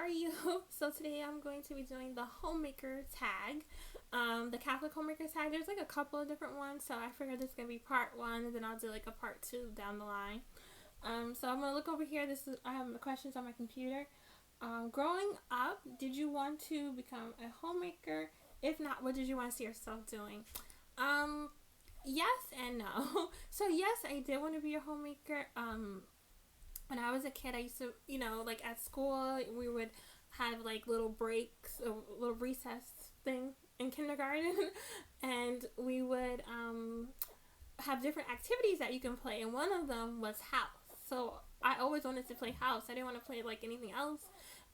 are you? So today I'm going to be doing the Homemaker Tag, the Catholic Homemaker Tag. There's like a couple of different ones, so I figured this is going to be part one, and then I'll do like a part two down the line. So I'm going to look over here. I have the questions on my computer. Growing up, did you want to become a homemaker? If not, what did you want to see yourself doing? Yes and no. So yes, I did want to be a homemaker. When I was a kid, I used to, like at school, we would have like little breaks, a little recess thing in kindergarten, and we would have different activities that you can play, and one of them was house. So I always wanted to play house. I didn't want to play like anything else,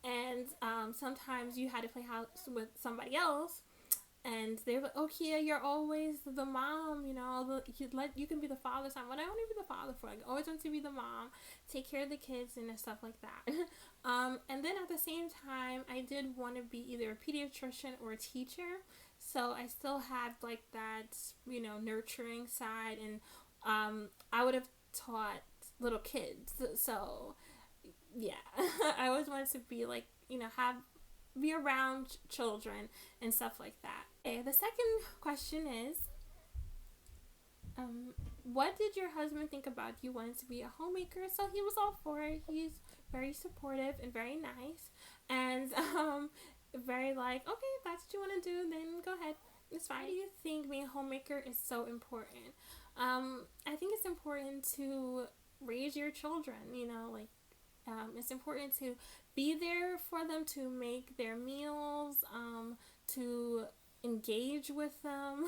and sometimes you had to play house with somebody else. And they were like, "Oh, Kia, you're always the mom. You can be the father." So what I want to be the father for? I always want to be the mom, take care of the kids and stuff like that. And then at the same time, I did want to be either a pediatrician or a teacher. So I still had like that, nurturing side, and I would have taught little kids. So yeah, I always wanted to be like, be around children and stuff like that. Okay, the second question is, what did your husband think about you wanting to be a homemaker? So he was all for it. He's very supportive and very nice, and very like, okay, if that's what you want to do, then go ahead. It's fine. Why do you think being a homemaker is so important? I think it's important to raise your children, it's important to be there for them, to make their meals, to engage with them,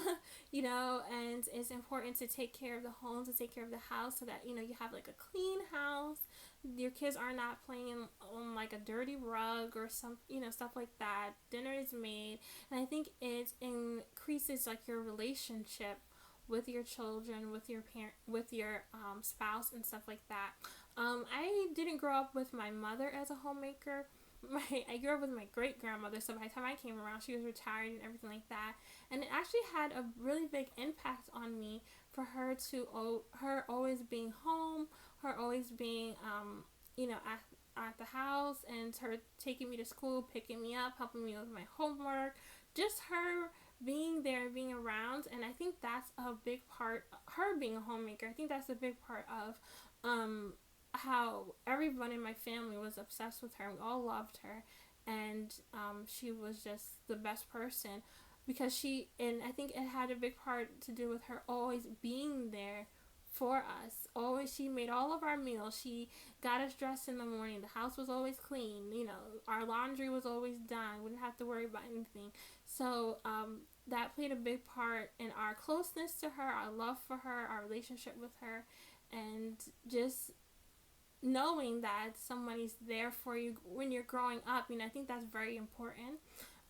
and it's important to take care of the home, to take care of the house, so that, you have like a clean house. Your kids are not playing on like a dirty rug or some, stuff like that. Dinner is made, and I think it increases like your relationship with your children, with your with your spouse and stuff like that. I didn't grow up with my mother as a homemaker. I grew up with my great grandmother, so by the time I came around, she was retired and everything like that. And it actually had a really big impact on me, for her always being home, her always being at the house, and her taking me to school, picking me up, helping me with my homework, just her being there, being around. And I think that's a big part, her being a homemaker, I think that's a big part of how everyone in my family was obsessed with her. We all loved her, and she was just the best person, because and I think it had a big part to do with her always being there for us. Always, she made all of our meals. She got us dressed in the morning. The house was always clean. Our laundry was always done. We didn't have to worry about anything. So that played a big part in our closeness to her, our love for her, our relationship with her, and just knowing that somebody's there for you when you're growing up. I think that's very important.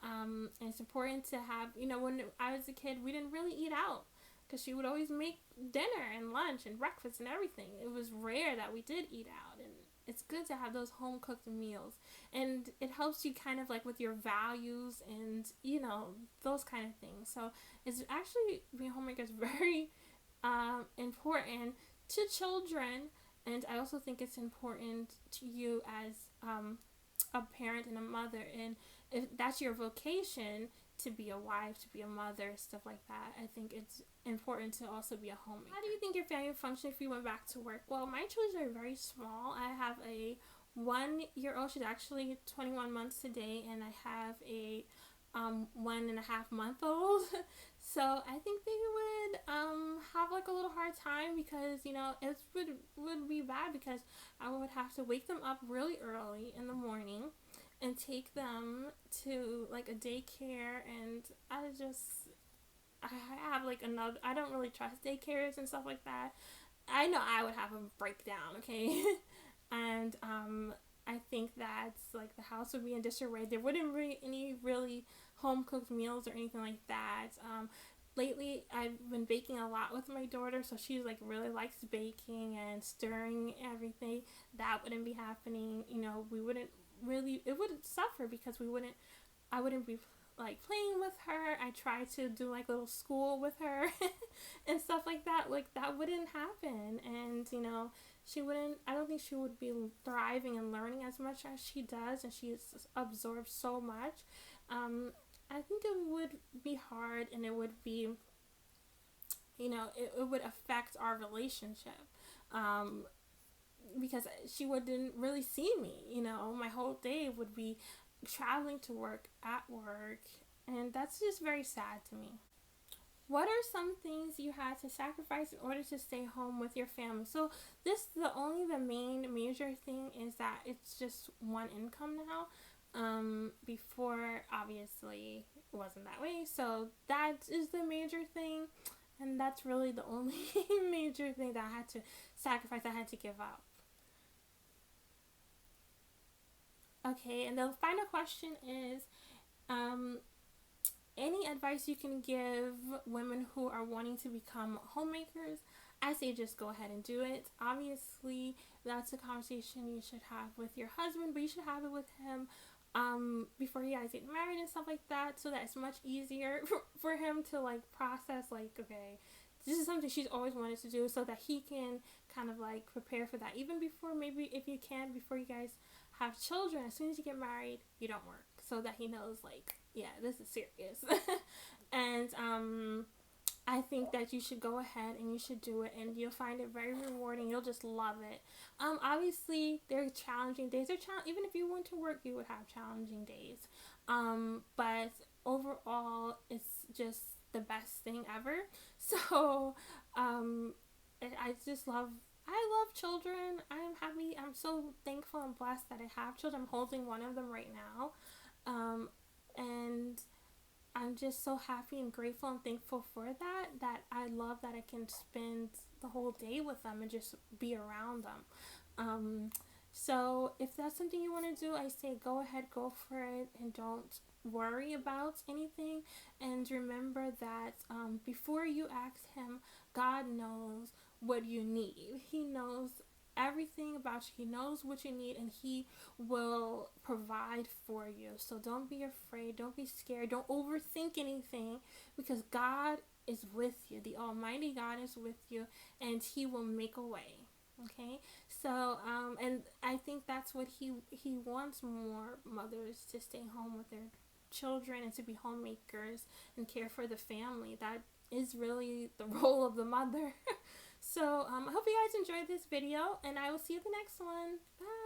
And it's important to have, when I was a kid, we didn't really eat out, because she would always make dinner and lunch and breakfast and everything. It was rare that we did eat out, and it's good to have those home cooked meals, and it helps you kind of like with your values and those kind of things. So it's actually, being a homemaker is very important to children. And I also think it's important to you as a parent and a mother. And if that's your vocation, to be a wife, to be a mother, stuff like that, I think it's important to also be a homemaker. How do you think your family would function if you went back to work? Well, my children are very small. I have a 1-year-old. She's actually 21 months today. And I have a 1.5-month-old. So I think they would have like a little hard time, because it would be bad, because I would have to wake them up really early in the morning and take them to like a daycare, and I have like another, I don't really trust daycares and stuff like that. I know I would have a breakdown, okay? And I think that's like the house would be in disarray. There wouldn't be any really home cooked meals or anything like that. Lately, I've been baking a lot with my daughter, so she like really likes baking and stirring everything. That wouldn't be happening. We wouldn't really, it would suffer, because I wouldn't be like playing with her. I try to do like little school with her and stuff like that. Like that wouldn't happen, and I don't think she would be thriving and learning as much as she does, and she's absorbed so much. I think it would be hard, and it would be, it would affect our relationship. Um, because she wouldn't really see me, my whole day would be traveling to work, at work, and that's just very sad to me. What are some things you had to sacrifice in order to stay home with your family? So the main major thing is that it's just one income now. Before, obviously, it wasn't that way. So that is the major thing, and that's really the only major thing that I had to sacrifice, I had to give up. Okay, and the final question is, um, any advice you can give women who are wanting to become homemakers? I say just go ahead and do it. Obviously, that's a conversation you should have with your husband, but you should have it with him before you guys get married and stuff like that, so that it's much easier for him to like process, like, okay, this is something she's always wanted to do, so that he can kind of like prepare for that. Even before, maybe if you can, before you guys have children, as soon as you get married, you don't work, so that he knows, like, yeah, this is serious. And I think that you should go ahead and you should do it, and you'll find it very rewarding. You'll just love it. Obviously, there are challenging days. Even if you went to work, you would have challenging days. But overall, it's just the best thing ever. So, I just love. I love children. I'm happy. I'm so thankful and blessed that I have children. I'm holding one of them right now. And I'm just so happy and grateful and thankful for that I love that I can spend the whole day with them and just be around them. So if that's something you want to do, I say go ahead, go for it, and don't worry about anything. And remember that before you ask him, God knows what you need. He knows everything about you. He knows what you need, and he will provide for you. So don't be afraid, don't be scared, don't overthink anything, because God is with you. The Almighty God is with you, and he will make a way. Okay, so and I think that's what he wants, more mothers to stay home with their children and to be homemakers and care for the family. That is really the role of the mother. So I hope you guys enjoyed this video, and I will see you in the next one. Bye.